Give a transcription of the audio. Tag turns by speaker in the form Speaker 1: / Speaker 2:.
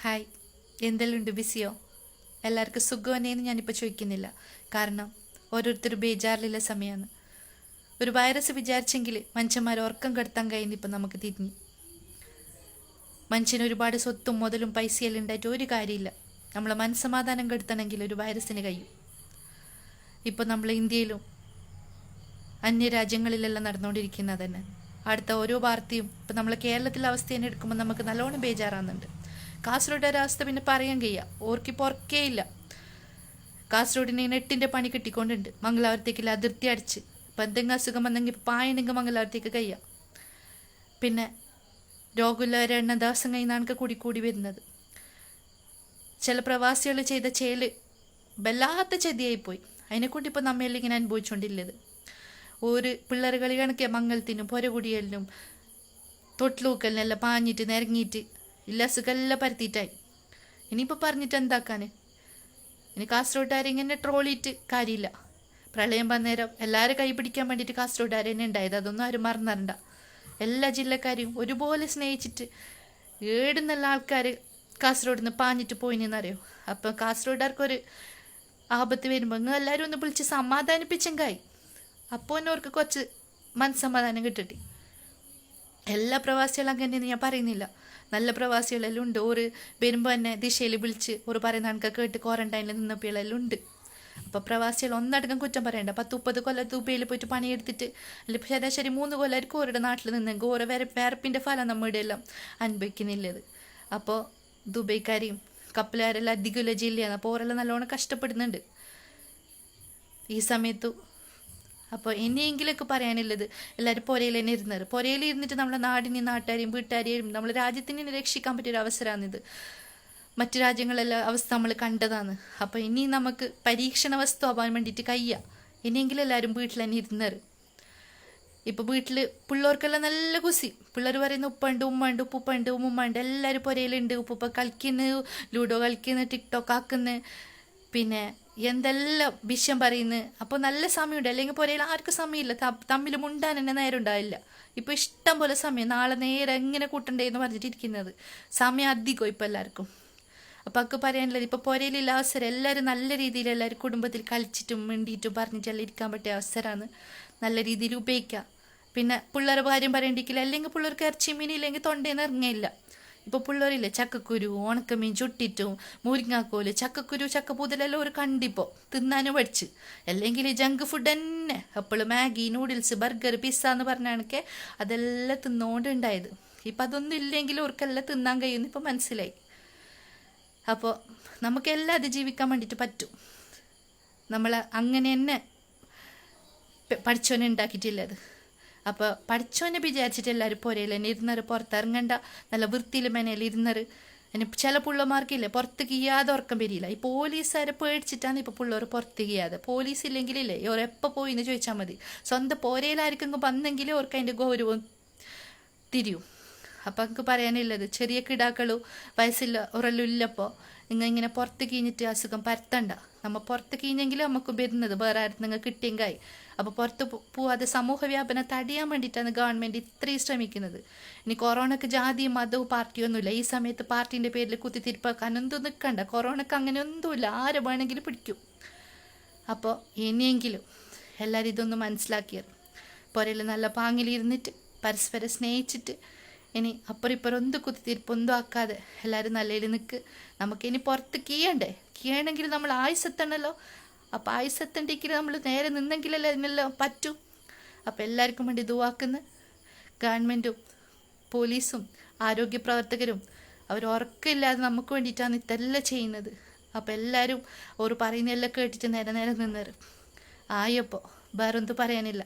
Speaker 1: Hi, എന്തെല്ലാം ഉണ്ട്? ബിസിയോ? എല്ലാവർക്കും സുഖമന്നേന്ന് ഞാനിപ്പോൾ ചോദിക്കുന്നില്ല. കാരണം ഓരോരുത്തർ ബേജാറിലുള്ള സമയമാണ്. ഒരു വൈറസ് വിചാരിച്ചെങ്കിൽ മനുഷ്യന്മാർ ഉറക്കം കെടുത്താൻ കഴിയുന്ന ഇപ്പം നമുക്ക് തിരിഞ്ഞു. മനുഷ്യന് ഒരുപാട് സ്വത്തും മുതലും പൈസയെല്ലാം ഉണ്ടായിട്ട് ഒരു കാര്യമില്ല. നമ്മളെ മനസ്സമാധാനം കെടുത്തണമെങ്കിൽ ഒരു വൈറസിന് കഴിയും. ഇപ്പം നമ്മൾ ഇന്ത്യയിലും അന്യരാജ്യങ്ങളിലെല്ലാം നടന്നുകൊണ്ടിരിക്കുന്നത് തന്നെ. അടുത്ത ഓരോ വാർത്തയും ഇപ്പം നമ്മൾ കേരളത്തിലെ അവസ്ഥ തന്നെ എടുക്കുമ്പോൾ നമുക്ക് നല്ലോണം ബേജാറാകുന്നുണ്ട്. കാസർഗോഡ് അവസ്ഥ പിന്നെ പറയാൻ കഴിയുക, ഓർക്കിപ്പോൾ ഉറക്കേ ഇല്ല. കാസർഗോഡിന് നെട്ടിൻ്റെ പണി കിട്ടിക്കൊണ്ടുണ്ട്. മംഗലാപുരത്തേക്കില്ല അതിർത്തി അടിച്ച് ഇപ്പം എന്തെങ്കിലും അസുഖം വന്നെങ്കിൽ പായണെങ്കിൽ മംഗലാപുരത്തേക്ക് കഴിയാം. പിന്നെ രോഗമുള്ളവരെ എണ്ണം ദിവസം കഴിയുന്നതാണ് കൂടി വരുന്നത്. ചില പ്രവാസികൾ ചെയ്ത ചേല് വല്ലാത്ത ചതിയായിപ്പോയി. അതിനെക്കൊണ്ട് ഇപ്പോൾ നമ്മയെല്ലാം ഇങ്ങനെ അനുഭവിച്ചുകൊണ്ടില്ലത്. ഒരു പിള്ളേർ കളി കണക്കിയ മംഗലത്തിനും പൊരകുടിയലിനും തൊട്ടിലൂക്കലിനെല്ലാം പാഞ്ഞിട്ട് നിരങ്ങിയിട്ട് ഇല്ല അസുഖമെല്ലാം പരത്തിയിട്ടായി. ഇനിയിപ്പോൾ പറഞ്ഞിട്ട് എന്താക്കാൻ? ഇനി കാസർഗോഡുകാരെ ഇങ്ങനെ ട്രോളിയിട്ട് കാര്യമില്ല. പ്രളയം വന്നേരം എല്ലാവരും കൈ പിടിക്കാൻ വേണ്ടിയിട്ട് കാസർഗോഡുകാർ തന്നെ ഉണ്ടായത്. അതൊന്നും ആരും മറന്നറിണ്ട. എല്ലാ ജില്ലക്കാരെയും ഒരുപോലെ സ്നേഹിച്ചിട്ട് ഏടുന്നുള്ള ആൾക്കാർ കാസർഗോഡ് നിന്ന് പാഞ്ഞിട്ട് പോയിനെന്നറിയോ. അപ്പം കാസർഗോഡുകാർക്കൊരു ആപത്ത് വരുമ്പോൾ നിങ്ങൾ എല്ലാവരും ഒന്ന് വിളിച്ച് സമാധാനിപ്പിച്ചെങ്കായി. അപ്പോൾ തന്നെ അവർക്ക് കുറച്ച് മനസ്സമാധാനം കിട്ടട്ടെ. എല്ലാ പ്രവാസികളും അങ്ങനെയെന്ന് ഞാൻ പറയുന്നില്ല. നല്ല പ്രവാസികളെല്ലാം ഉണ്ട്. ഒരു വരുമ്പോൾ തന്നെ ദിശയിൽ വിളിച്ച് ഒരു പറയുന്ന കണക്ക് കേട്ട് ക്വാറന്റൈനിൽ നിന്നപ്പോഴെല്ലാം ഉണ്ട്. അപ്പോൾ പ്രവാസികൾ ഒന്നടക്കം കുറ്റം പറയണ്ട. 10-30 കൊല്ലം ദുബൈയിൽ പോയിട്ട് പണിയെടുത്തിട്ട് അല്ലെങ്കിൽ ശരാശരി 3 കൊല്ലമായിരിക്കും ഓരുടെ നാട്ടിൽ നിന്നെങ്കിൽ ഓരോ വേർപ്പിൻ്റെ ഫലം നമ്മുടെ എല്ലാം അനുഭവിക്കുന്നില്ലത്. അപ്പോൾ ദുബൈക്കാരെയും കപ്പലുകാരെല്ലാം അധികമുള്ള ജില്ലയാണ്. അപ്പോൾ ഓരെല്ലാം നല്ലോണം കഷ്ടപ്പെടുന്നുണ്ട് ഈ സമയത്തു. അപ്പോൾ ഇനിയെങ്കിലൊക്കെ പറയാനുള്ളത്, എല്ലാവരും പുരയിൽ തന്നെ ഇരുന്നത്. പുരയിൽ ഇരുന്നിട്ട് നമ്മളെ നാടിനെയും നാട്ടുകാരെയും വീട്ടുകാരെയും നമ്മളെ രാജ്യത്തിനെ രക്ഷിക്കാൻ പറ്റിയൊരു അവസരമാണിത്. മറ്റു രാജ്യങ്ങളെല്ലാം അവസ്ഥ നമ്മൾ കണ്ടതാണ്. അപ്പോൾ ഇനി നമുക്ക് പരീക്ഷണ വസ്തു ആവാൻ വേണ്ടിയിട്ട് കഴിയുക. ഇനിയെങ്കിലും എല്ലാവരും വീട്ടിൽ തന്നെ ഇരുന്നത്. ഇപ്പോൾ വീട്ടിൽ പിള്ളേർക്കെല്ലാം നല്ല കുസി. പിള്ളേർ പറയുന്ന ഉപ്പുണ്ട്, ഉമ്മ ഉണ്ട്, ഉപ്പുപ്പുണ്ട്, ഉമ്മുമ്മ ഉണ്ട്, എല്ലാവരും പുരയിലുണ്ട്. ഉപ്പുപ്പ കളിക്കുന്നു, ലൂഡോ കളിക്കുന്നു, ടിക്ടോക്ക് ആക്കുന്നു, പിന്നെ എന്തെല്ലാം വിഷയം പറയുന്നു. അപ്പോൾ നല്ല സമയമുണ്ട്. അല്ലെങ്കിൽ പുരയിൽ ആർക്കും സമയമില്ല. തമ്മിൽ മുണ്ടാൻ തന്നെ നേരം ഉണ്ടാവില്ല. ഇപ്പോൾ ഇഷ്ടം പോലെ സമയം, നാളെ നേരെ എങ്ങനെ കൂട്ടണ്ടേന്ന് പറഞ്ഞിട്ടിരിക്കുന്നത്. സമയം അധികം ഇപ്പോൾ എല്ലാവർക്കും. അപ്പോൾ ഒക്കെ പറയാനുള്ളത്, ഇപ്പോൾ പുരയിലുള്ള അവസരം എല്ലാവരും നല്ല രീതിയിൽ എല്ലാവരും കുടുംബത്തിൽ കളിച്ചിട്ടും മിണ്ടിയിട്ടും പറഞ്ഞിട്ടെല്ലാം ഇരിക്കാൻ പറ്റിയ അവസരമാണ്. നല്ല രീതിയിൽ ഉപയോഗിക്കുക. പിന്നെ പിള്ളേരെ കാര്യം പറയേണ്ടിക്കില്ല. അല്ലെങ്കിൽ പിള്ളേർക്ക് ഇറച്ചി മീനില്ലെങ്കിൽ തൊണ്ടേന്ന് ഇറങ്ങിയില്ല. ഇപ്പോൾ പിള്ളേരില്ലേ ചക്കക്കുരു ഉണക്കമീൻ ചുട്ടിട്ടും മുരിങ്ങാക്കോല് ചക്കക്കുരു ചക്കപ്പൂതലെല്ലാം ഒരു കണ്ടിപ്പോൾ തിന്നാനും പഠിച്ച്. അല്ലെങ്കിൽ ജങ്ക് ഫുഡ് തന്നെ അപ്പോൾ മാഗി നൂഡിൽസ് ബർഗർ പിസ്സ എന്ന് പറഞ്ഞാണൊക്കെ അതെല്ലാം തിന്നുകൊണ്ടുണ്ടായത്. ഇപ്പം അതൊന്നും ഇല്ലെങ്കിലും അവർക്കെല്ലാം തിന്നാൻ കഴിയുമെന്ന് ഇപ്പം മനസ്സിലായി. അപ്പോൾ നമുക്കെല്ലാം അതിജീവിക്കാൻ വേണ്ടിയിട്ട് പറ്റും. നമ്മൾ അങ്ങനെ തന്നെ പഠിച്ചോനെ ഉണ്ടാക്കിയിട്ടില്ലത്. അപ്പോൾ പഠിച്ചോനെ വിചാരിച്ചിട്ട് എല്ലാവരും പുരയിൽ തന്നെ ഇരുന്നത്. പുറത്തിറങ്ങണ്ട, നല്ല വൃത്തിയിൽ മേനയിൽ ഇരുന്നത്. ഇനി ചില പിള്ളമാർക്കില്ലേ പുറത്ത് കീയാതെ ഉറക്കം വരില്ല. ഈ പോലീസുകാരെ പേടിച്ചിട്ടാണ് ഇപ്പോൾ പിള്ളേർ പുറത്ത് കീയാതെ. പോലീസ് ഇല്ലെങ്കിലില്ലേ ഇവർ എപ്പോൾ പോയി എന്ന് ചോദിച്ചാൽ മതി. സ്വന്തം പുരയിലായിരിക്കും വന്നെങ്കിലും അവർക്ക് അതിൻ്റെ ഗൗരവം തിരിയും. അപ്പം എനിക്ക് പറയാനുള്ളത്, ചെറിയ കിടാക്കളും വയസ്സില്ല ഉറലും ഇല്ലപ്പോൾ ഇങ്ങനെ പുറത്ത് കീഞ്ഞിട്ട് അസുഖം പരത്തണ്ട. നമ്മൾ പുറത്ത് കീഞ്ഞെങ്കിലും നമുക്ക് വരുന്നത് വേറെ ആരും നിങ്ങൾ കിട്ടിയെങ്കായി. അപ്പോൾ പുറത്ത് പോവാതെ സമൂഹ വ്യാപനം തടയാൻ വേണ്ടിയിട്ടാണ് ഗവൺമെൻറ് ഇത്രയും ശ്രമിക്കുന്നത്. ഇനി കൊറോണക്ക് ജാതിയും മതവും പാർട്ടിയൊന്നുമില്ല. ഈ സമയത്ത് പാർട്ടീൻ്റെ പേരിൽ കുത്തിത്തിരിപ്പാക്കാനൊന്നും നിൽക്കണ്ട. കൊറോണക്ക് അങ്ങനെ ഒന്നുമില്ല, ആരെ വേണമെങ്കിലും പിടിക്കും. അപ്പോൾ ഇനിയെങ്കിലും എല്ലാവരും ഇതൊന്നും മനസ്സിലാക്കിയത്. പുരയിൽ നല്ല പാങ്ങിലിരുന്നിട്ട് പരസ്പരം സ്നേഹിച്ചിട്ട് ഇനി അപ്പുറം ഇപ്പുറം ഒന്നും കുത്തിത്തിരിപ്പൊന്നും ആക്കാതെ എല്ലാവരും നല്ലതിൽ നിൽക്ക്. നമുക്കിനി പുറത്ത് കീയണമെങ്കിൽ നമ്മൾ ആയുസെത്തണമല്ലോ. അപ്പോൾ ആയുസെത്തണ്ടെങ്കിൽ നമ്മൾ നേരെ നിന്നെങ്കിലല്ലേ അതിനെല്ലാം പറ്റൂ. അപ്പോൾ എല്ലാവർക്കും വേണ്ടി ദുആക്കുന്നു. ഗവൺമെൻറ്റും പോലീസും ആരോഗ്യ പ്രവർത്തകരും അവർ ഉറക്കമില്ലാതെ നമുക്ക് വേണ്ടിയിട്ടാണ് ഇതെല്ലാം ചെയ്യുന്നത്. അപ്പോൾ എല്ലാവരും അവർ പറയുന്നതെല്ലാം കേട്ടിട്ട് നേരെ നിന്നത് ആയപ്പോൾ വേറൊന്നും പറയാനില്ല.